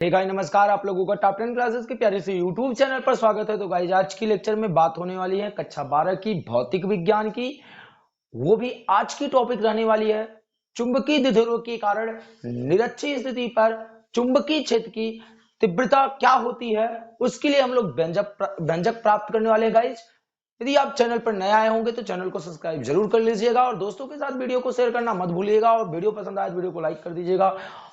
Hey guys नमस्कार, आप लोगों का टॉप 10 क्लासेस के प्यारे से यूट्यूब चैनल पर स्वागत है। तो गाइस आज की लेक्चर में बात होने वाली है कक्षा 12 की भौतिक विज्ञान की। वो भी आज की टॉपिक रहने वाली है चुंबकीय द्विध्रुव के कारण निरक्षीय स्थिति पर चुंबकीय क्षेत्र की तीव्रता क्या होती है, उसके लिए हम लोग व्यंजक प्राप्त करने वाले हैं। गाइस यदि आप चैनल पर नए आए होंगे तो चैनल को सब्सक्राइब जरूर कर लीजिएगा और दोस्तों के साथ वीडियो को शेयर करना मत भूलिएगा और वीडियो पसंद आए तो वीडियो को लाइक कर दीजिएगा।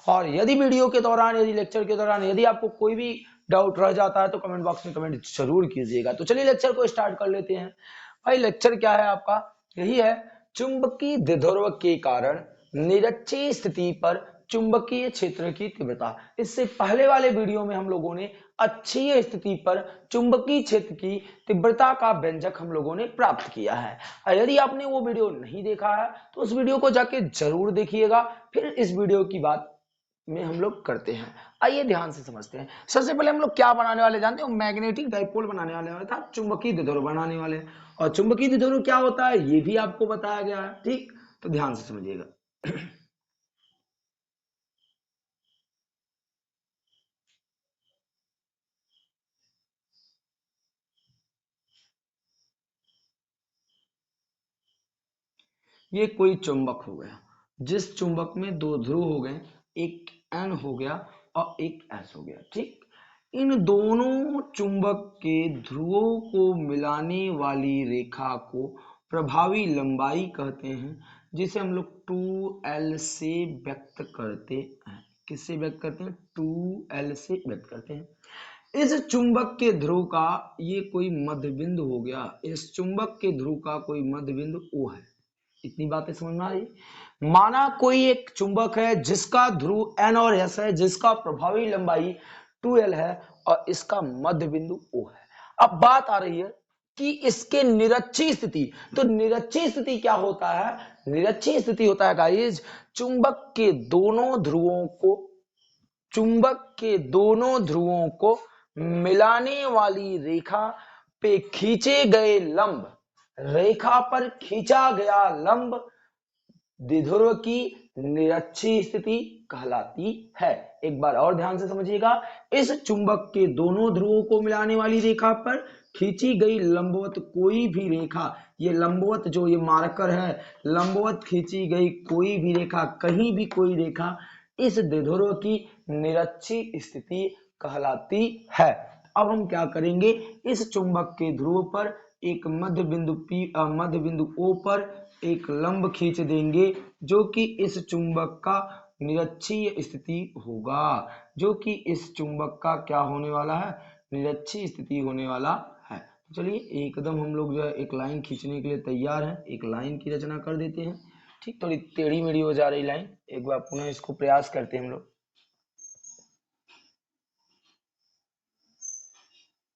और यदि वीडियो के दौरान यदि लेक्चर के दौरान यदि आपको कोई भी डाउट रह जाता है तो कमेंट बॉक्स में कमेंट जरूर कीजिएगा। तो चलिए लेक्चर को स्टार्ट कर लेते हैं। भाई लेक्चर क्या है आपका, यही है चुंबकीय द्विध्रुव के कारण निरक्षीय स्थिति पर चुंबकीय क्षेत्र की तीव्रता। इससे पहले वाले वीडियो में हम लोगों ने अक्षीय स्थिति पर चुंबकीय क्षेत्र की तीव्रता का व्यंजक हम लोगों ने प्राप्त किया है। यदि आपने वो वीडियो नहीं देखा है तो उस वीडियो को जाके जरूर देखिएगा। फिर इस वीडियो की बात में हम लोग करते हैं। आइए ध्यान से समझते हैं। सबसे पहले हम लोग क्या बनाने वाले जानते हो, मैग्नेटिक डाइपोल बनाने वाले था, चुंबकीय द्विध्रुव बनाने वाले। और चुंबकीय द्विध्रुव क्या होता है ये भी आपको बताया गया है। ठीक, तो ध्यान से समझिएगा। ये कोई चुंबक हो गया, जिस चुंबक में दो ध्रुव हो गए, एक एन हो गया और एक एस हो गया। ठीक, इन दोनों चुंबक के ध्रुवों को मिलाने वाली रेखा को प्रभावी लंबाई कहते हैं, जिसे हम लोग 2L से व्यक्त करते हैं। किससे व्यक्त करते हैं? 2L से व्यक्त करते हैं। इस चुंबक के ध्रुव का ये कोई मध्य बिंदु हो गया, इस चुंबक के ध्रुव का कोई मध्य बिंदु O है। इतनी बातें समझ में आ रही। माना कोई एक चुंबक है जिसका ध्रुव N और S है, जिसका प्रभावी लंबाई 2L है और इसका मध्य बिंदु O है। अब बात आ रही है कि इसके निरक्षीय स्थिति। तो निरक्षीय स्थिति क्या होता है? निरक्षीय स्थिति होता है गाइस, चुंबक के दोनों ध्रुवों को मिलाने वाली रेखा पे खींचे गए लंब, रेखा पर खींचा गया लंब द्विध्रुव की निरक्षीय स्थिति कहलाती है। एक बार और ध्यान से समझिएगा, इस चुंबक के दोनों ध्रुवों को मिलाने वाली रेखा पर खींची गई लंबवत कोई भी रेखा, ये लंबवत जो ये मार्कर है, लंबवत खींची गई कोई भी रेखा, कहीं भी कोई रेखा इस द्विध्रुव की निरक्षीय स्थिति कहलाती है। अब हम क्या करेंगे, इस चुंबक के ध्रुव पर एक मध्य बिंदु O पर एक लंब खींच देंगे जो कि इस चुंबक का निरक्षीय स्थिति होगा, जो कि इस चुंबक का क्या होने वाला है? निरक्षीय स्थिति होने वाला है। चलिए एकदम हम लोग जो है एक लाइन खींचने के लिए तैयार हैं। एक लाइन की रचना कर देते हैं। ठीक, थोड़ी टेढ़ी मेढ़ी हो जा रही लाइन, एक बार पुनः इसको प्रयास करते हैं हम लोग।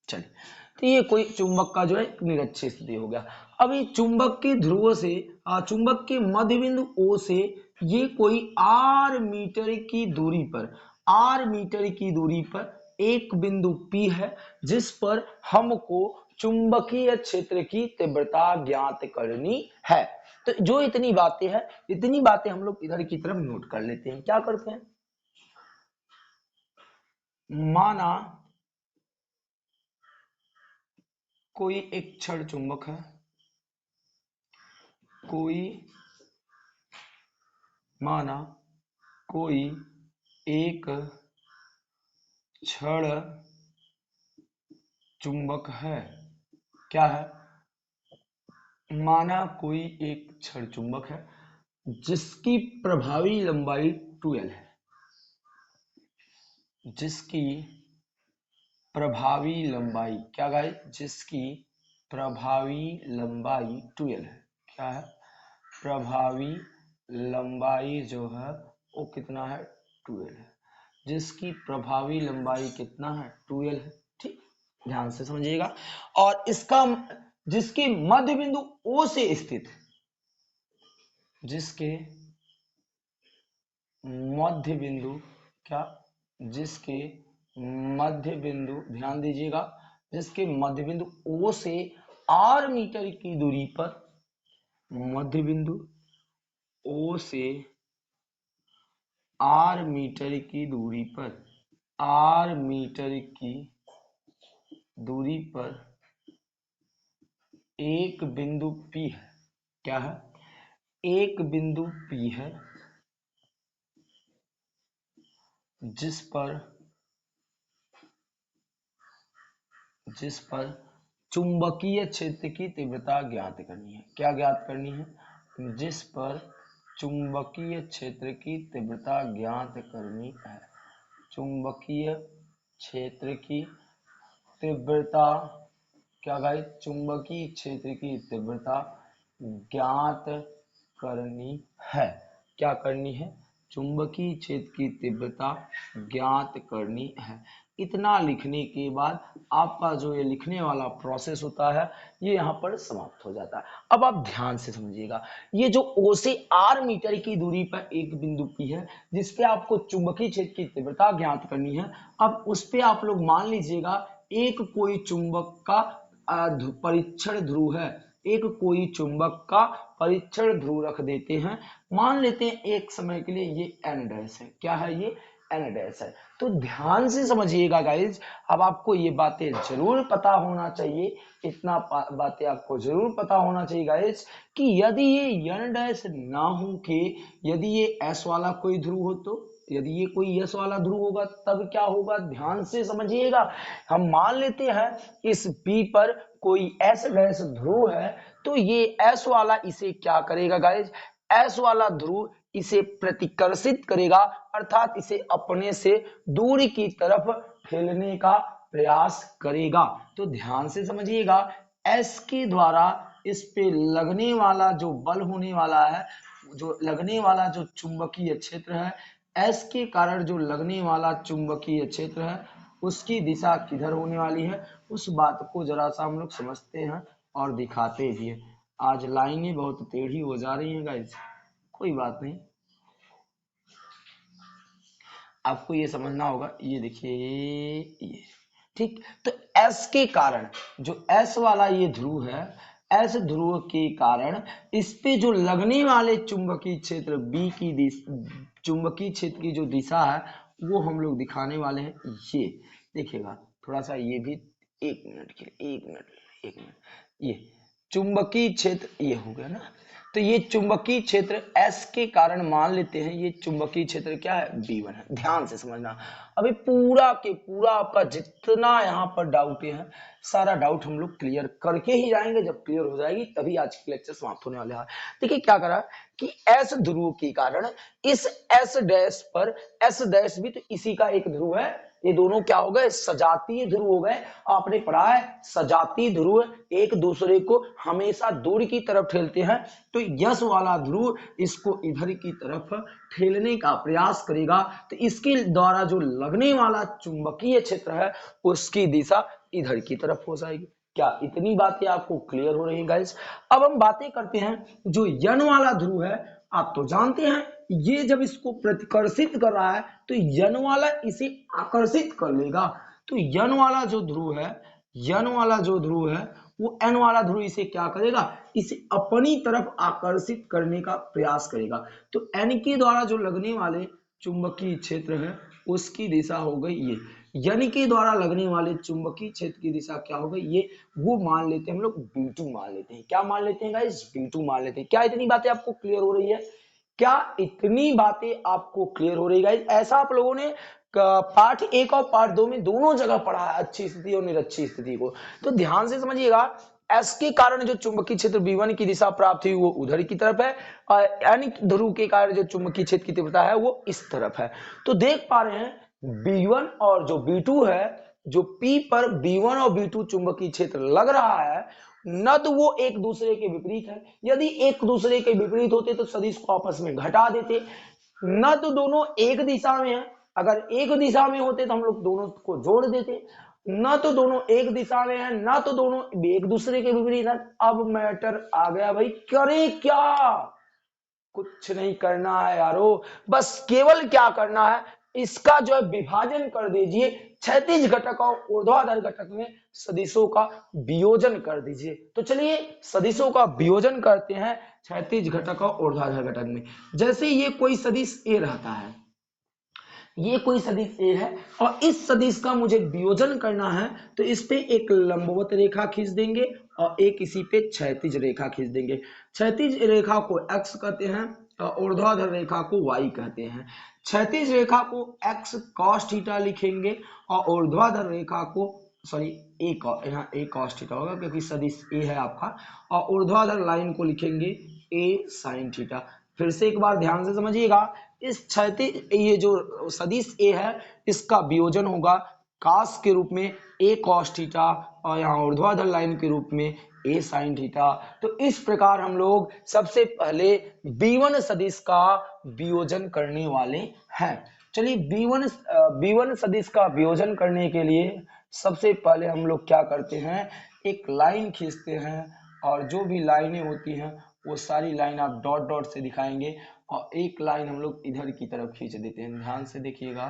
चलिए, तो ये कोई चुंबक का जो है निरक्षीय स्थिति हो गया। अब ये चुंबक के ध्रुव से चुंबक के मध्य बिंदु O से ये कोई r मीटर की दूरी पर एक बिंदु P है, जिस पर हमको चुंबकीय क्षेत्र की तीव्रता ज्ञात करनी है। तो जो इतनी बातें हम लोग इधर की तरफ नोट कर लेते हैं। क्या करते हैं, माना कोई एक क्षण चुंबक है, माना कोई एक क्षण चुंबक है। क्या है? माना कोई एक क्षण चुंबक है जिसकी प्रभावी लंबाई 2L है, जिसकी प्रभावी लंबाई क्या गाइस? जिसकी प्रभावी लंबाई 2L है। क्या है? प्रभावी लंबाई जो है वो कितना है? 2L है। जिसकी प्रभावी लंबाई कितना है? 2L है। ठीक, ध्यान से समझिएगा। और इसका जिसके मध्य बिंदु O से स्थित, जिसके मध्य बिंदु क्या? जिसके मध्य बिंदु, ध्यान दीजिएगा, जिसके मध्य बिंदु O से r मीटर की दूरी पर, मध्य बिंदु O से r मीटर की दूरी पर, r मीटर की दूरी पर एक बिंदु P है। क्या है? एक बिंदु P है जिस पर चुंबकीय क्षेत्र की तीव्रता ज्ञात करनी है। क्या ज्ञात करनी है? जिस पर चुंबकीय क्षेत्र की तीव्रता ज्ञात करनी है। चुंबकीय क्षेत्र की तीव्रता, क्या गाइस? चुंबकीय क्षेत्र की तीव्रता ज्ञात करनी है। क्या करनी है? चुंबकीय क्षेत्र की तीव्रता ज्ञात करनी है। इतना लिखने के बाद आपका जो ये लिखने वाला प्रोसेस होता है ये यहाँ पर समाप्त हो जाता है। अब आप ध्यान से समझिएगा, ये जो O से R मीटर की दूरी पर एक बिंदु P है जिस पे आपको चुंबकीय क्षेत्र की तीव्रता ज्ञात करनी है। अब उस पे आप लोग मान लीजिएगा एक कोई चुंबक का परीक्षण ध्रुव है, एक कोई चुंबक का परीक्षण ध्रुव रख देते हैं। मान लेते हैं एक समय के लिए ये n डैश है। क्या है? ये n डैश है। तो ध्यान से समझिएगा गाइज, अब आपको ये बातें जरूर पता होना चाहिए, इतना बातें आपको जरूर पता होना चाहिए गाइज कि यदि ये n डैश ना हो के यदि ये s वाला कोई ध्रुव हो, तो यदि ये कोई s वाला ध्रुव होगा तब क्या होगा? ध्यान से समझिएगा। हम मान लेते हैं इस P पर कोई s डैश ध्रुव है, तो ये s वाला इसे क्या करेगा गाइज? s वाला ध्रुव इसे प्रतिकर्षित करेगा, अर्थात इसे अपने से दूरी की तरफ ठेलने का प्रयास करेगा। तो ध्यान से समझिएगा, s के द्वारा इस पे लगने वाला जो बल होने वाला है, जो लगने वाला जो चुंबकीय क्षेत्र है, s के कारण जो लगने वाला चुंबकीय क्षेत्र है उसकी दिशा किधर होने वाली है, उस बात को जरा सा हम लोग समझते हैं और दिखाते भी हैं। आज लाइनें बहुत टेढ़ी हो जा रही हैं गाइस, कोई बात नहीं, आपको ये समझना होगा। ये देखिए ये ठीक, तो S के कारण जो S वाला ये ध्रुव है, S ध्रुव के कारण इस पे जो लगने वाले चुंबकीय क्षेत्र B की चुंबकीय क्षेत्र की जो दिशा है वो हम लोग दिखाने वाले हैं। ये देखिएगा थोड़ा सा, ये भी एक मिनट के लिए, एक मिनट, ये चुंबकीय क्षेत्र ये हो गया ना, तो ये चुंबकीय क्षेत्र S के कारण मान लेते हैं ये चुंबकीय क्षेत्र क्या है? B1 है। ध्यान से समझना, अभी पूरा के पूरा आपका जितना यहाँ पर डाउट है सारा डाउट हम लोग क्लियर करके ही जाएंगे। जब क्लियर हो जाएगी तभी आज की लेक्चर समाप्त होने वाले हैं। देखिए क्या करा कि S ध्रुव के कारण इस S डैश पर, S डैश भी तो इसी का एक ध्रुव है, ये दोनों क्या हो गए? सजातीय ध्रुव हो गए। आपने पढ़ा है सजातीय ध्रुव एक दूसरे को हमेशा दूर की तरफ ठेलते हैं, तो यस वाला ध्रुव इसको इधर की तरफ ठेलने का प्रयास करेगा, तो इसके द्वारा जो लगने वाला चुंबकीय क्षेत्र है उसकी दिशा इधर की तरफ हो जाएगी। क्या इतनी बातें आपको क्लियर हो रही है गाइस? अब हम बातें करते हैं जो यन वाला ध्रुव है। आप तो जानते हैं ये जब इसको प्रतिकर्षित कर रहा है तो यन वाला इसे आकर्षित कर लेगा। तो यन वाला जो ध्रुव है, यन वाला जो ध्रुव है वो एन वाला ध्रुव इसे क्या करेगा? इसे अपनी तरफ आकर्षित करने का प्रयास करेगा। तो एन के द्वारा जो लगने वाले चुंबकीय क्षेत्र है उसकी दिशा हो गई ये, यन के द्वारा लगने वाले चुंबकीय क्षेत्र की दिशा क्या हो गई? ये वो मान लेते हैं हम लोग B2 मान लेते हैं। क्या मान लेते हैं गाइस? B2 मान लेते हैं। क्या इतनी बातें आपको क्लियर हो रही है? क्या इतनी बातें आपको क्लियर हो रही है? ऐसा आप लोगों ने पार्ट 1 और पार्ट 2 में दोनों जगह पढ़ा है, अच्छी स्थिति और निरक्षी स्थिति को। तो ध्यान से समझिएगा, S के कारण जो चुंबकीय क्षेत्र B1 की दिशा प्राप्त हुई वो उधर की तरफ है, और N ध्रुव के कारण जो चुंबकीय क्षेत्र की तीव्रता है वो इस तरफ है। तो देख पा रहे हैं B1 और जो B2 है, जो P पर B1 और B2 चुंबकीय क्षेत्र लग रहा है, न तो वो एक दूसरे के विपरीत है। यदि एक दूसरे के विपरीत होते तो सदिश को आपस में घटा देते। न तो दोनों एक दिशा में है, अगर एक दिशा में होते तो हम लोग दोनों को जोड़ देते। न तो दोनों एक दिशा में है, न तो दोनों एक दूसरे के विपरीत है। अब मैटर आ गया भाई, करे क्या? कुछ नहीं करना है यारो, बस केवल क्या करना है, इसका जो है विभाजन कर दीजिए, क्षैतिज घटक और ऊर्ध्वाधर घटक में सदिशों का वियोजन कर दीजिए। तो चलिए सदिशों का वियोजन करते हैं क्षैतिज घटक और ऊर्ध्वाधर घटक में। जैसे ये कोई सदिश ए रहता है, ये कोई सदिश ए है और इस सदिश का मुझे वियोजन करना है, तो इस पे एक लंबवत रेखा खींच देंगे और एक इसी पे क्षैतिज रेखा खींच देंगे। क्षैतिज रेखा को x कहते हैं और ऊर्ध्वाधर रेखा को y कहते हैं। क्षैतिज रेखा को x cos थीटा लिखेंगे और ऊर्ध्वाधर रेखा को यहाँ a cos थीटा होगा क्योंकि सदिश a है आपका, और ऊर्ध्वाधर लाइन को लिखेंगे a sin थीटा। फिर से एक बार ध्यान से समझिएगा, इस क्षैतिज ये जो सदिश ए है इसका वियोजन होगा कास के रूप में a cos थीटा और यहाँ ऊर्ध्वाधर लाइन के रूप में a sin थीटा। तो इस प्रकार हम लोग सबसे पहले B1 सदिश का वियोजन करने वाले हैं। चलिए B1 सदिश का वियोजन करने के लिए सबसे पहले हम लोग क्या करते हैं, एक लाइन खींचते हैं और जो भी लाइनें होती हैं वो सारी लाइन आप डॉट डॉट से दिखाएंगे और एक लाइन हम लोग इधर की तरफ खींच देते हैं। ध्यान से देखिएगा,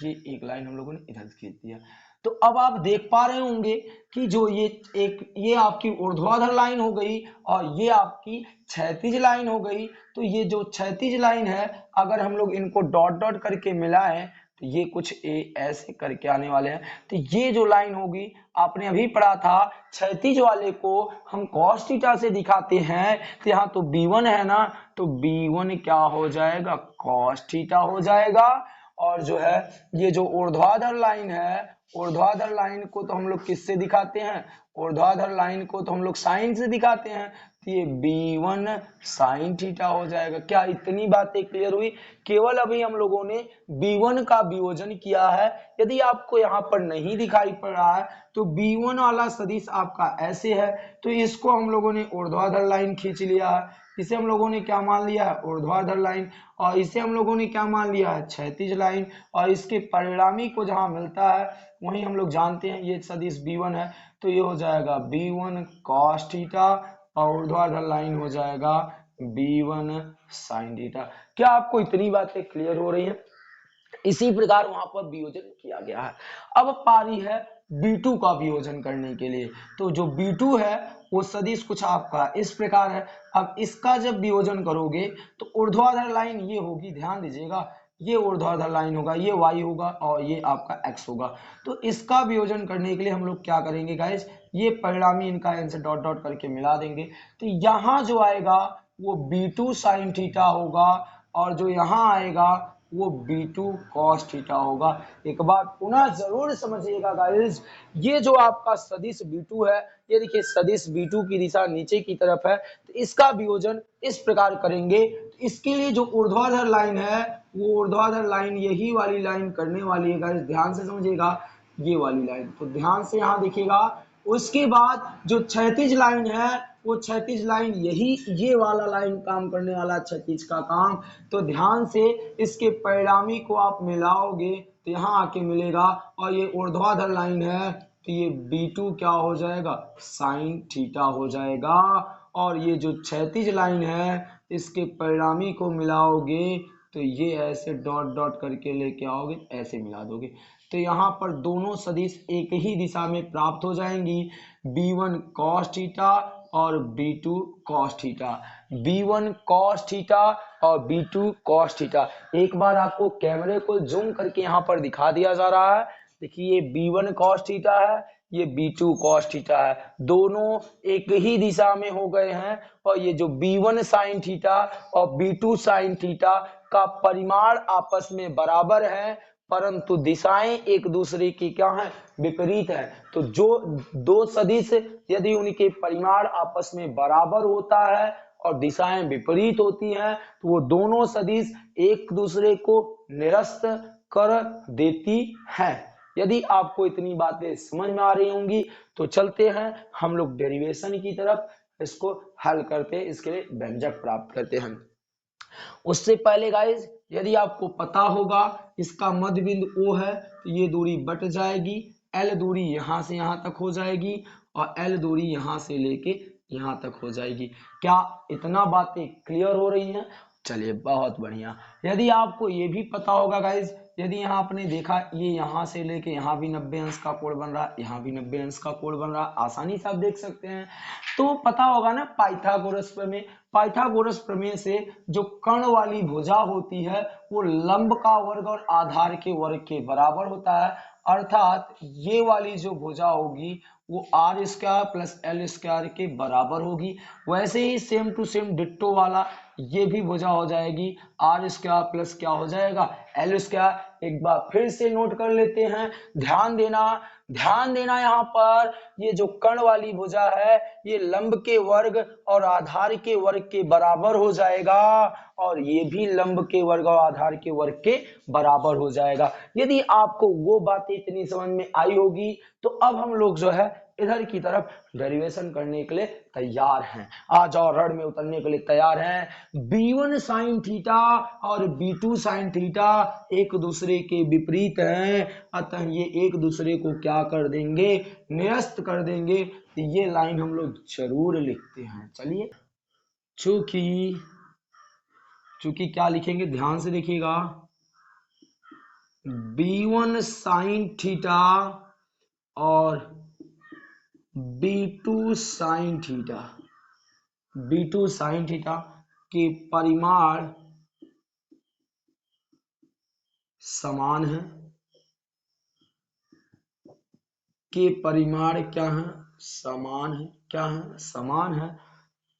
ये एक लाइन हम लोगों ने इधर खींच दिया। तो अब आप देख पा रहे होंगे कि जो ये आपकी ऊर्ध्वाधर लाइन हो गई और ये आपकी क्षैतिज लाइन हो गई। तो ये जो क्षैतिज लाइन है अगर हम लोग इनको डॉट डॉट करके मिलाएं तो ये कुछ ऐसे करके आने वाले हैं। तो ये जो लाइन होगी आपने अभी पढ़ा था, क्षैतिज वाले को हम cos थीटा से दिखाते हैं, तो यहाँ तो B1 है ना, तो B1 क्या हो जाएगा, cos थीटा हो जाएगा। और जो है ये जो ऊर्ध्वाधर लाइन है, ऊर्ध्वाधर लाइन को तो हम लोग किससे दिखाते हैं, ऊर्ध्वाधर लाइन को तो हम लोग साइन से दिखाते हैं, तो ये B1 साइन थीटा हो जाएगा। क्या इतनी बातें क्लियर हुई? केवल अभी हम लोगों ने B1 का वियोजन किया है। यदि आपको यहाँ पर नहीं दिखाई पड़ रहा है तो B1 वाला सदिश आपका ऐसे है, तो इसको हम लोगों ने ऊर्ध्वाधर लाइन खींच लिया है, इसे हम लोगों ने क्या मान लिया है, ऊर्ध्वाधर लाइन, और इसे हम लोगों ने क्या मान लिया है, क्षैतिज लाइन। और इसके परिणामी को जहां मिलता है वहीं हम लोग जानते हैं ये सदिश B1 है, तो ये हो जाएगा B1 cos थीटा और ऊर्ध्वाधर लाइन हो जाएगा B1 sin थीटा। क्या आपको इतनी बातें क्लियर हो रही हैं? इसी प्रकार वहां पर वियोजन किया गया है। अब पारी है B2 का वियोजन करने के लिए। तो जो B2 है वो सदिश कुछ आपका इस प्रकार है। अब इसका जब वियोजन करोगे तो ऊर्ध्वाधर लाइन ये होगी, ध्यान दीजिएगा, ये ऊर्ध्वाधर लाइन होगा, ये y होगा और ये आपका x होगा। तो इसका वियोजन करने के लिए हम लोग क्या करेंगे गाइस, ये परिणामी इनका इनसे डॉट डॉट करके मिला देंगे। तो यहाँ जो आएगा वो B2 sin थीटा होगा और जो यहाँ आएगा वो B2 cos थीटा होगा। एक बार पुनः जरूर समझिएगा गाइस, ये जो आपका सदिश B2 है, ये देखिए सदिश B2 की दिशा नीचे की तरफ है, तो इसका वियोजन इस प्रकार करेंगे। इसके लिए जो ऊर्ध्वाधर लाइन है वो ऊर्ध्वाधर लाइन यही वाली लाइन करने वाली है गाइस, ध्यान से समझिएगा, ये वाली लाइन। तो ध्यान से यहाँ देखिएगा, उसके बाद जो क्षैतिज लाइन है वो क्षैतिज लाइन यही ये वाला लाइन काम करने वाला क्षैतिज का काम। तो ध्यान से इसके परिणामी को आप मिलाओगे तो यहाँ आके मिलेगा, और ये ऊर्ध्वाधर लाइन है तो ये B2 क्या हो जाएगा, साइन थीटा हो जाएगा। और ये जो क्षैतिज लाइन है इसके परिणामी को मिलाओगे तो ये ऐसे डॉट डॉट करके लेके आओगे, ऐसे मिला दोगे, तो यहाँ पर दोनों सदिश एक ही दिशा में प्राप्त हो जाएंगी, B1 cos थीटा और B2 cos theta, B1 cos theta और B2 cos थीटा। एक बार आपको कैमरे को जूम करके यहाँ पर दिखा दिया जा रहा है, देखिए ये B1 cos थीटा है, ये B2 cos थीटा है, दोनों एक ही दिशा में हो गए हैं। और ये जो B1 sin थीटा और B2 sin थीटा का परिमाण आपस में बराबर है, परंतु दिशाएं एक दूसरे की क्या है, विपरीत है। तो जो दो सदिश यदि उनके परिमाण आपस में बराबर होता है और दिशाएं विपरीत होती हैं तो वो दोनों सदिश एक दूसरे को निरस्त कर देती हैं। यदि आपको इतनी बातें समझ में आ रही होंगी तो चलते हैं हम लोग डेरिवेशन की तरफ, इसको हल करते हैं, इसके लिए व्यंजक प्राप्त करते हैं। उससे पहले गाइस यदि आपको पता होगा इसका मध्य बिंदु O है तो ये दूरी बट जाएगी, L दूरी यहां से यहां तक हो जाएगी और L दूरी यहां से लेके यहां तक हो जाएगी। क्या इतना बातें क्लियर हो रही हैं? चलिए बहुत बढ़िया। यदि आपको ये भी पता होगा गाइस, यदि यहाँ आपने देखा ये यहाँ से लेके यहाँ भी 90 अंश का कोण बन रहा, यहाँ भी 90 अंश का कोण बन रहा, आसानी से आप देख सकते हैं। तो पता होगा ना पाइथागोरस प्रमेय, पाइथागोरस प्रमेय से जो कर्ण वाली भुजा होती है वो लंब का वर्ग और आधार के वर्ग के बराबर होता है, अर्थात ये वाली जो भुजा होगी वो R square plus L square के बराबर होगी। वैसे ही सेम टू सेम डिट्टो वाला ये भी भुजा हो जाएगी आर स्क्वायर प्लस क्या हो जाएगा एल स्क्वायर। एक बार फिर से नोट कर लेते हैं, ध्यान देना यहाँ पर ये जो कर्ण वाली भुजा है ये लंब के वर्ग और आधार के वर्ग के बराबर हो जाएगा, और ये भी लंब के वर्ग और आधार के वर्ग के बराबर हो जाएगा। यदि आपको वो बातें इतनी समझ में आई होगी तो अब हम लोग जो है इधर की तरफ डेरिवेशन करने के लिए तैयार हैं। आ जाओ, रड़ में उतरने के लिए तैयार हैं। b1 साइन थीटा और b2 साइन थीटा एक दूसरे के विपरीत हैं, अतः ये एक दूसरे को क्या कर देंगे, निरस्त कर देंगे। तो ये लाइन हम लोग जरूर लिखते हैं। चलिए, चूंकि क्या लिखेंगे, ध्यान से देखिएगा, b1 साइन थीटा और b2 sine theta, b2 sine theta के परिमाण समान है, के परिमाण क्या है, समान है, क्या है, समान है,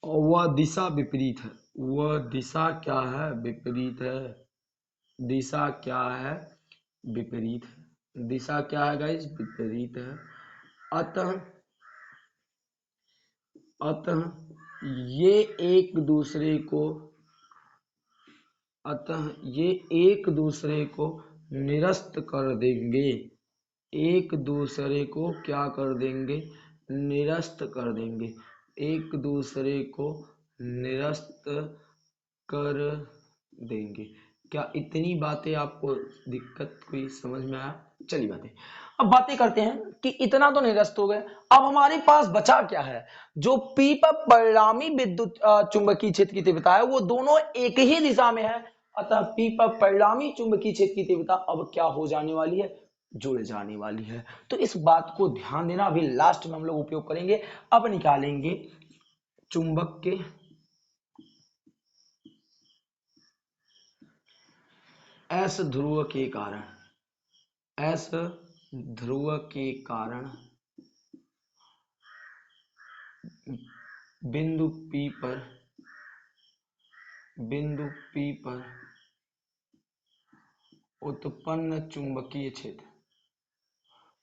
और वह दिशा विपरीत है, वह दिशा क्या है, विपरीत है, दिशा क्या है, विपरीत है, दिशा क्या है गाइस, विपरीत है। अतः ये एक दूसरे को, अतः ये एक दूसरे को निरस्त कर देंगे, एक दूसरे को क्या कर देंगे, निरस्त कर देंगे, एक दूसरे को निरस्त कर देंगे। क्या इतनी बातें आपको दिक्कत कोई समझ में आया? चलिए अब बातें करते हैं कि इतना तो निरस्त हो गए, अब हमारे पास बचा क्या है, जो P पर परिणामी विद्युत चुंबकीय क्षेत्र की तीव्रता है वो दोनों एक ही दिशा में है, अतः P पर परिणामी चुंबकीय क्षेत्र की तीव्रता अब क्या हो जाने वाली है, जुड़ जाने वाली है। तो इस बात को ध्यान देना, अभी लास्ट में हम लोग उपयोग करेंगे। अब निकालेंगे चुंबक के एस ध्रुव के कारण, एस ध्रुव के कारण बिंदु P पर उत्पन्न चुंबकीय क्षेत्र,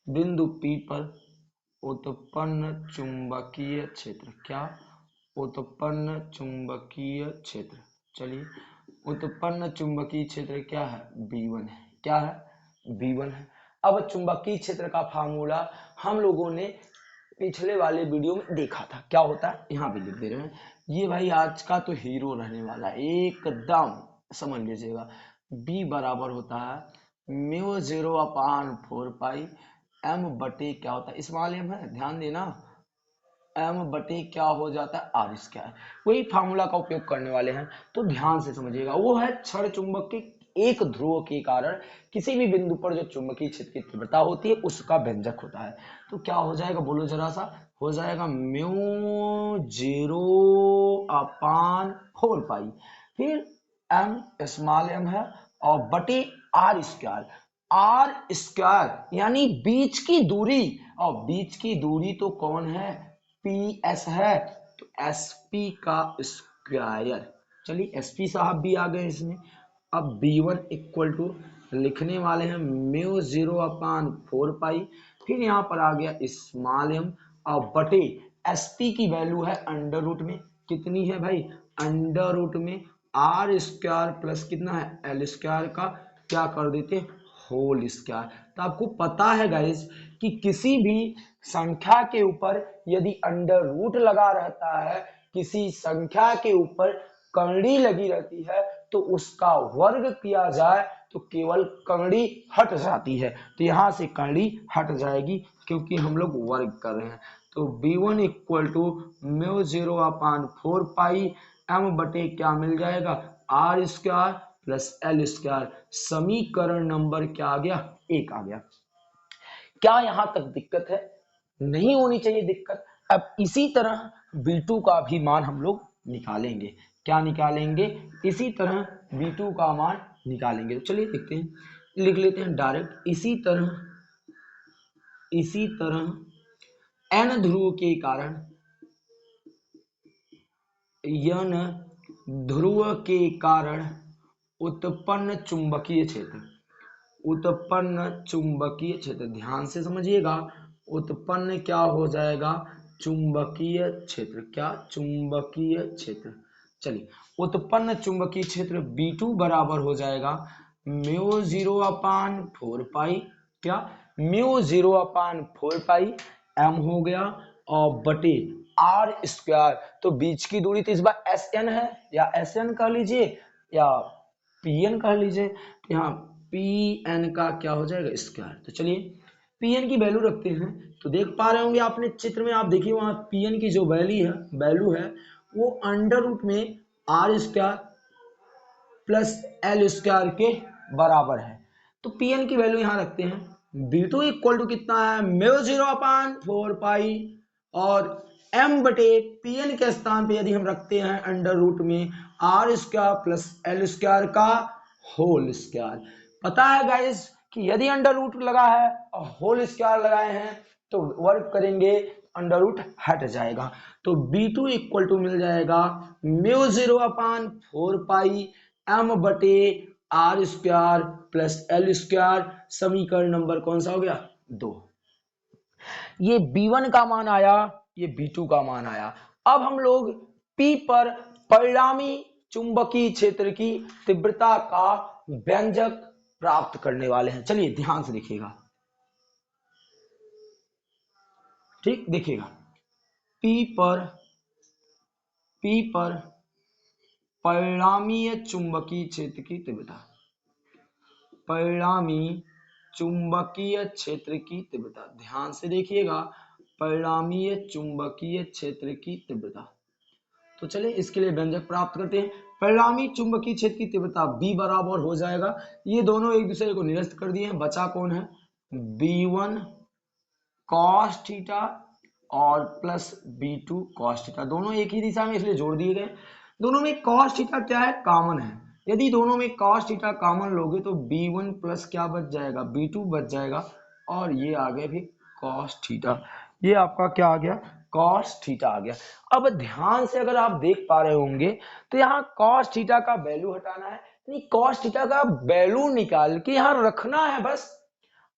बिंदु P पर उत्पन्न चुंबकीय क्षेत्र, क्या, उत्पन्न चुंबकीय क्षेत्र। चलिए, उत्पन्न चुंबकीय क्षेत्र क्या है, B1 है, क्या है, B1 है। अब चुंबकीय क्षेत्र का फार्मूला हम लोगों ने पिछले वाले वीडियो में देखा था, क्या होता है, यहाँ भी लिख दे रहे हैं। ये भाई आज का तो हीरो रहने वाला है, एकदम समझ लीजिएगा। B बराबर होता है μ0/4 m बटे क्या होता है, स्मॉल m है, ध्यान देना, m बटे क्या हो जाता है, आर स्क्वायर। वही फार्मूला का उपयोग करने वाले हैं, तो ध्यान से समझिएगा। वो है क्षण चुंबक के एक ध्रुव के कारण किसी भी बिंदु पर जो चुंबकीय क्षेत्र की तीव्रता होती है उसका व्यंजक होता है। तो क्या हो जाएगा, बोलो जरा सा, हो जाएगा μ0/4, फिर m स्मॉल m है और बटे आर स्क्वायर, आर स्क्वायर यानी बीच की दूरी, और बीच की दूरी तो कौन है, PS है, तो SP का स्क्वायर। चलिए, SP साहब भी आ गए इसमें। अब B1 इक्वल टू लिखने वाले हैं μ0/4, फिर यहाँ पर आ गया स्मॉल m और बटे SP की वैल्यू है अंडर रूट में, कितनी है भाई, अंडर रूट में आर स्क्वायर प्लस कितना है, एल स्क्वायर का क्या कर देते, होल स्क्वायर। तो आपको पता है गाइस कि किसी भी संख्या के ऊपर यदि अंडर रूट लगा रहता है, किसी संख्या के ऊपर कड़ी लगी रहती है, तो उसका वर्ग किया जाए तो केवल कड़ी हट जाती है, तो यहां से कड़ी हट जाएगी क्योंकि हम लोग वर्ग कर रहे हैं। तो B1 इक्वल टू μ0/4 m बटे क्या मिल जाएगा, R square plus L square, समीकरण नंबर क्या आ गया, 1 आ गया। क्या यहां तक दिक्कत है? नहीं होनी चाहिए दिक्कत। अब इसी तरह B2 का भी मान हम लोग निकालेंगे। क्या निकालेंगे? इसी तरह B2 का मान निकालेंगे। तो चलिए देखते हैं, लिख लेते हैं डायरेक्ट। इसी तरह n ध्रुव के कारण, n ध्रुव के कारण उत्पन्न चुंबकीय क्षेत्र, उत्पन्न चुंबकीय क्षेत्र, ध्यान से समझिएगा, उत्पन्न क्या हो जाएगा, चुंबकीय क्षेत्र। क्या? चुंबकीय क्षेत्र। चलिए, उत्पन्न चुंबकीय क्षेत्र B2 बराबर हो जाएगा म्यू 0/4 पाई, क्या? म्यू 0/4 पाई m हो गया, और बटे आर स्क्वायर। तो बीच की दूरी तो इस बार SN है, या SN कह लीजिए या PN कह लीजिए। तो यहाँ PN का क्या हो जाएगा, स्क्वायर। तो चलिए PN की वैल्यू रखते हैं। तो देख पा रहे होंगे आपने चित्र में, आप देखिए वहां PN की जो वैल्यू है वो अंडर रूट में R square plus L square के बराबर है। तो PN की वैल्यू यहां रखते हैं। B2 इक्वल टू कितना है, म्यू 0/4 पाई, और m बटे PN के स्थान पे यदि हम रखते हैं अंडर रूट में R square plus L square का होल स्क्वायर। पता है गाइस कि यदि अंडर रूट लगा है और होल स्क्वायर लगाए हैं तो वर्क करेंगे, अंडर रूट हट जाएगा। तो B2 इक्वल टू मिल जाएगा म्यू 0/4 पाई m बटे R square plus L square, समीकरण नंबर कौन सा हो गया, 2। ये B1 का मान आया, ये B2 का मान आया। अब हम लोग P पर परिणामी चुंबकीय क्षेत्र की तीव्रता का व्यंजक प्राप्त करने वाले हैं। चलिए ध्यान से देखिएगा, ठीक, देखिएगा। P पर परिणामीय चुंबकीय क्षेत्र की तीव्रता, परिणामी चुंबकीय क्षेत्र की तीव्रता, ध्यान से देखिएगा, परिणामीय चुंबकीय क्षेत्र की तीव्रता। तो चलिए इसके लिए व्यंजक प्राप्त करते हैं। परिणामी चुंबकीय क्षेत्र की तीव्रता B बराबर हो जाएगा, ये दोनों एक दूसरे को निरस्त कर दिए हैं, बचा कौन है, B1 cos थीटा और प्लस B2 cos थीटा, दोनों एक ही दिशा में इसलिए जोड़ दिए गए। दोनों में cos थीटा क्या है, कॉमन है। यदि दोनों में cos थीटा कॉमन लोगे तो B1 प्लस क्या बच जाएगा, B2 बच जाएगा, और ये आ गया भी cos थीटा। ये आपका क्या आ गया, cos थीटा आ गया। अब ध्यान से अगर आप देख पा रहे होंगे तो यहाँ cos थीटा का वैल्यू हटाना है, यानी cos थीटा का वैल्यू निकाल के यहाँ रखना है बस।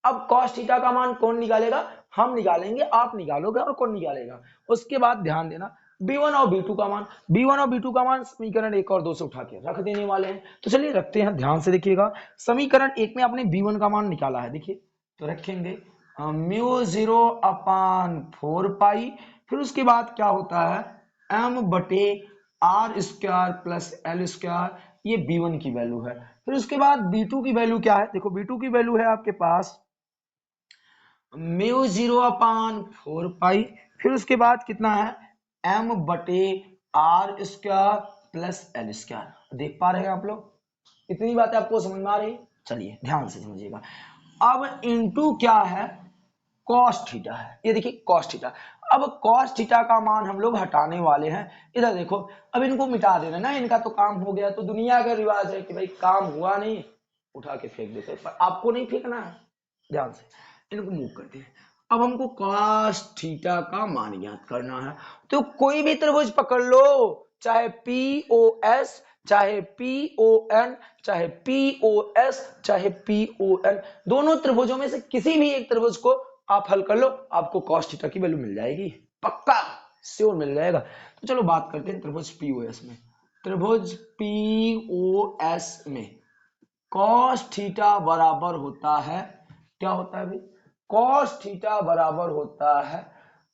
अब cos थीटा का मान कौन निकालेगा, हम निकालेंगे, आप निकालोगे, और कौन निकालेगा। उसके बाद ध्यान देना B1 और B2 का मान, B1 और B2 का मान समीकरण 1 और 2 से उठा के रख देने वाले हैं। तो चलिए रखते हैं, ध्यान से देखिएगा। समीकरण 1 में आपने B1 का मान निकाला है, देखिए, तो रखेंगे म्यू 0/4 पाई, फिर उसके बाद क्या होता है, m बटे R square plus L square, ये B1 की वैल्यू है। फिर उसके बाद B2 की वैल्यू क्या है, देखो B2 की वैल्यू है आपके पास म्यू 0/4 पाई, फिर उसके बाद कितना है, m बटे R square plus L square. देख पा रहे हैं आप लोग, इतनी बातें आपको समझ में आ रही। चलिए ध्यान से समझिएगा। अब इनटू क्या है, cos थीटा है, ये देखिए cos थीटा। अब cos थीटा का मान हम लोग हटाने वाले हैं। इधर देखो, अब इनको मिटा देना ना, इनका तो काम हो गया। तो दुनिया का रिवाज है कि भाई काम हुआ नहीं उठा के फेंक देते, पर आपको नहीं फेंकना है, ध्यान से इनको मूव करते हैं। अब हमको cos थीटा का मान ज्ञात करना है। तो कोई भी त्रिभुज पकड़ लो, चाहे POS, चाहे PON, चाहे POS, चाहे PON, दोनों त्रिभुजों में से किसी भी एक त्रिभुज को आप हल कर लो, आपको cos थीटा की वैल्यू मिल जाएगी, पक्का श्योर मिल जाएगा। तो चलो बात करते हैं त्रिभुज POS में। त्रिभुज POS में cos थीटा बराबर होता है, क्या होता है भाई, cos थीटा बराबर होता है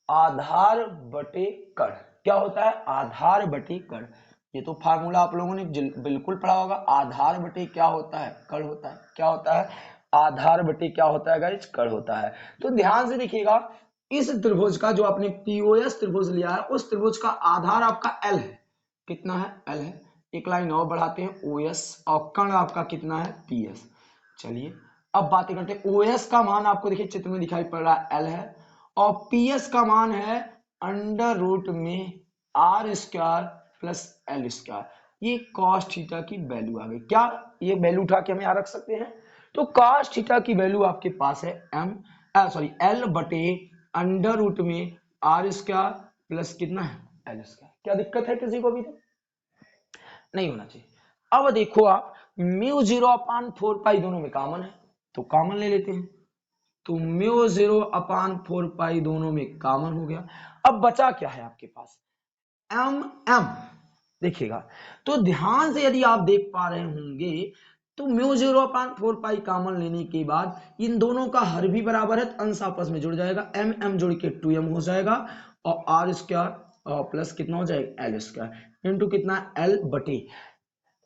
आधार बटे कण। क्या होता है, आधार बटे कण। ये तो फार्मूला आप लोगों ने बिल्कुल पढ़ा होगा, आधार बटे क्या होता है, कण होता है। क्या होता है, आधार बटे क्या होता है गाइस, कण होता है। तो ध्यान से देखिएगा, इस त्रिभुज का जो आपने POS त्रिभुज लिया है, उस त्रिभुज का आधार आपका L है। कितना है, L है। एक लाइन और बढ़ाते हैं OS और कण आपका कितना है PS। चलिए अब बातें करते हैं। OS का मान आपको देखिए चित्र में दिखाई पड़ रहा है L है और PS का मान है अंडर रूट में R square plus L square. ये cos थीटा की वैल्यू आ गई। क्या ये वैल्यू उठा के हम यहाँ रख सकते हैं? तो cos थीटा की वैल्यू आपके पास है L बटे अंडर रूट में R स्क्वायर प्लस कितना है L स्क्वायर। क्या दिक्कत है किसी को भी? नहीं होना चाहिए। अब देखो आप म्यू 0/4 दोनों में कॉमन है तो कॉमन ले लेते हैं। तो म्यू 0/4 दोनों में कॉमन हो गया। अब बचा क्या है आपके पास? एम देखिएगा तो ध्यान से यदि आप देख पा रहे होंगे तो म्यू 0/4 कॉमन लेने के बाद इन दोनों का हर भी बराबर है तो अंश आपस में जुड़ जाएगा। एम जुड़ के 2m हो जाएगा और आर स्क्वायर प्लस कितना हो जाएगा एल स्क्वायर इंटू कितना एल बटे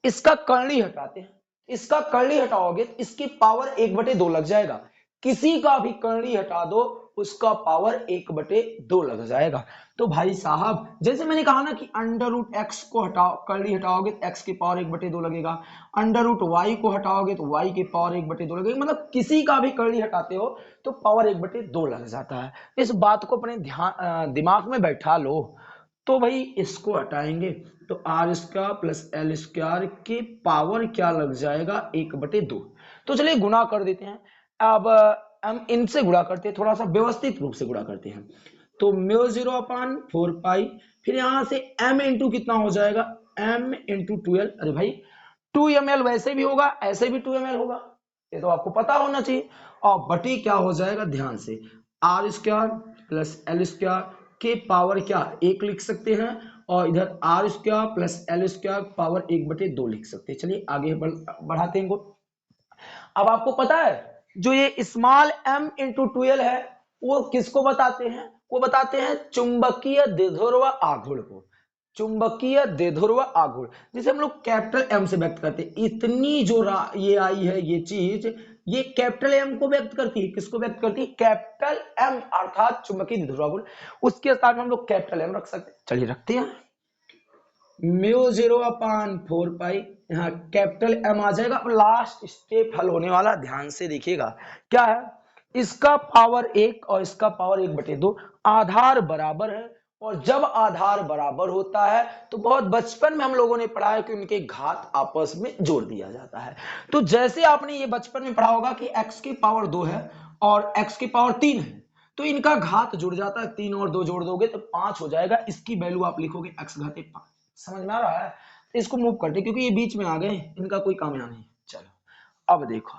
इसका कर्ली हटाते हैं। इसका कर्ली हटाओगे तो इसकी पावर 1/2 लग जाएगा। किसी का भी कर्ली हटा दो उसका पावर 1/2 लग जाएगा। तो भाई साहब जैसे मैंने कहा ना कि अंडर रूट एक्स को हटाओ कर्ली हटाओगे तो एक्स की पावर 1/2 लगेगा। अंडर रूट वाई को हटाओगे तो वाई की पावर 1/2 लगेगी। मतलब किसी का भी कर्ली हटाते हो तो पावर 1/2 लग जाता है। इस बात को अपने दिमाग में बैठा लो। तो भाई इसको हटाएंगे तो R square plus L square के पावर क्या लग जाएगा 1/2। तो चलिए गुणा कर देते हैं। अब हम इनसे गुणा करते हैं थोड़ा सा व्यवस्थित रूप से गुणा करते हैं। तो म्यू 0/4 फिर यहां से m इंटू कितना हो जाएगा m इंटू 12। अरे भाई 2ml वैसे भी होगा ऐसे भी 2ml होगा ये तो आपको पता होना चाहिए। और बटी क्या हो जाएगा ध्यान से R square plus L square के पावर क्या 1 लिख सकते हैं और इधर R square plus L square power 1/2 लिख सकते हैं। चलिए आगे बढ़ाते हैं इनको। अब आपको पता है जो ये स्मॉल m इंटू 12 है वो किसको बताते हैं? वो बताते हैं चुंबकीय द्विध्रुव आघूर्ण को। चुंबकीय द्विध्रुव आघूर्ण जिसे हम लोग कैपिटल M से व्यक्त करते हैं। इतनी जो ये आई है ये चीज ये कैपिटल M को व्यक्त करती है। किसको व्यक्त करती है? कैपिटल M अर्थात चुंबकीय द्विध्रुव आघूर्ण। उसके साथ में हम लोग कैपिटल M रख सकते हैं। चलिए रखते हैं म्यू 0/4 यहाँ कैपिटल M आ जाएगा। अब लास्ट स्टेप हल होने वाला ध्यान से देखिएगा क्या है। इसका पावर 1 और इसका पावर 1/2 आधार बराबर है और जब आधार बराबर होता है तो बहुत बचपन में हम लोगों ने पढ़ा है कि उनके घात आपस में जोड़ दिया जाता है। तो जैसे आपने ये बचपन में पढ़ा होगा कि x की पावर 2 है और x की पावर 3 है तो इनका घात जुड़ जाता है। 3 और 2 जोड़ दोगे तो 5 हो जाएगा। इसकी वैल्यू आप लिखोगे x घाते 5। समझ में आ रहा है? इसको मूव करते क्योंकि ये बीच में आ गए इनका कोई काम यहाँ नहीं। चलो अब देखो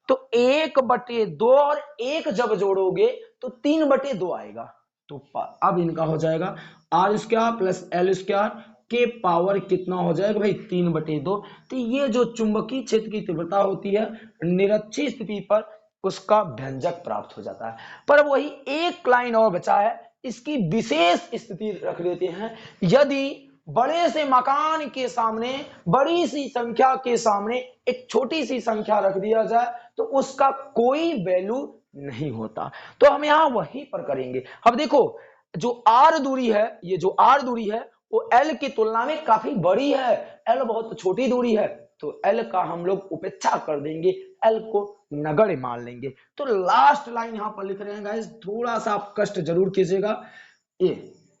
तो 1/2 और 1 जब जोड़ोगे तो 3/2 आएगा। तो अब इनका हो जाएगा R square plus L square के पावर कितना हो जाएगा भाई 3/2। तो ये जो चुंबकीय क्षेत्र की तीव्रता होती है निरक्षीय स्थिति पर उसका व्यंजक प्राप्त हो जाता है। पर वही एक लाइन और बचा है। इसकी विशेष स्थिति रख देते हैं। यदि बड़े से मकान के सामने बड़ी सी संख्या के सामने एक छोटी सी संख्या रख दिया जाए तो उसका कोई वैल्यू नहीं होता। तो हम यहां वहीं पर करेंगे। अब देखो जो आर दूरी है ये जो आर दूरी है वो एल की तुलना में काफी बड़ी है। एल बहुत छोटी दूरी है तो एल का हम लोग उपेक्षा कर देंगे। एल को नगण्य मान लेंगे। तो लास्ट लाइन यहां पर लिख रहे हैं गाइस थोड़ा सा आप कष्ट जरूर कीजिएगा। ये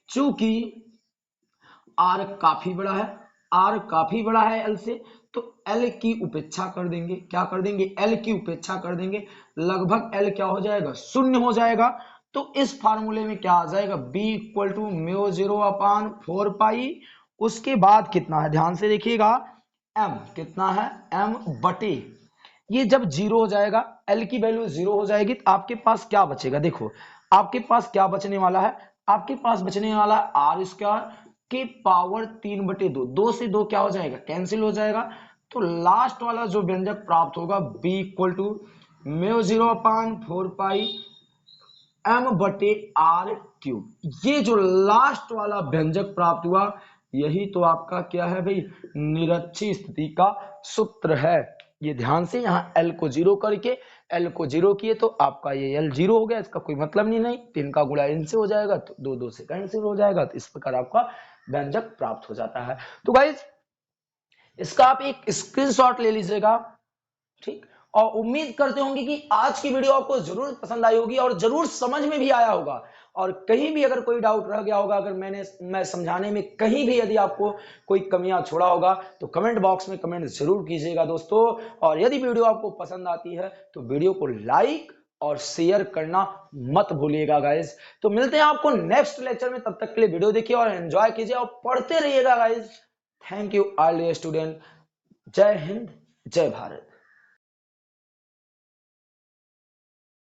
चूंकि आर काफी बड़ा है आर काफी बड़ा है एल से तो एल की उपेक्षा कर देंगे। क्या कर देंगे? एल की उपेक्षा कर देंगे। लगभग एल क्या हो जाएगा 0 हो जाएगा। तो इस फार्मूले में क्या आ जाएगा b इक्वल टू म्यू 0/4 उसके बाद कितना है ध्यान से देखिएगा m कितना है m बटे ये जब 0 हो जाएगा l की वैल्यू 0 हो जाएगी तो आपके पास क्या बचेगा? देखो आपके पास क्या बचने वाला है? आपके पास बचने वाला आर स्क्वायर के पावर 3/2। 2 से 2 क्या हो जाएगा? कैंसिल हो जाएगा। तो लास्ट वाला जो व्यंजक प्राप्त होगा b equal to mu 0/4 m बटे आर क्यूब। ये जो लास्ट वाला व्यंजक प्राप्त हुआ यही तो आपका क्या है भाई निरक्षीय स्थिति का सूत्र है। ये ध्यान से यहाँ L को 0 करके L को 0 किए तो आपका ये L 0 हो गया। इसका कोई मतलब नहीं 3 का गुणा इनसे हो जाएगा तो 2 2 से कैंसिल हो जाएगा। तो इस प्रकार आपका व्यंजक प्राप्त हो जाता है। तो गाइस इसका आप एक स्क्रीनशॉट ले लीजिएगा, ठीक। और उम्मीद करते होंगे कि आज की वीडियो आपको जरूर पसंद आई होगी और जरूर समझ में भी आया होगा। और कहीं भी अगर कोई डाउट रह गया होगा, अगर मैं समझाने में कहीं भी यदि आपको कोई कमियां छोड़ा होगा, तो कमेंट बॉक्स में कमेंट जरूर कीजिएगा दोस्तों। और यदि वीडियो आपको पसंद आती है तो वीडियो को लाइक और शेयर करना मत भूलिएगा गाइज। तो मिलते हैं आपको नेक्स्ट लेक्चर में, तब तक के लिए वीडियो देखिए और एंजॉय कीजिए और पढ़ते रहिएगा guys. Thank you all student. जय हिंद, जय भारत।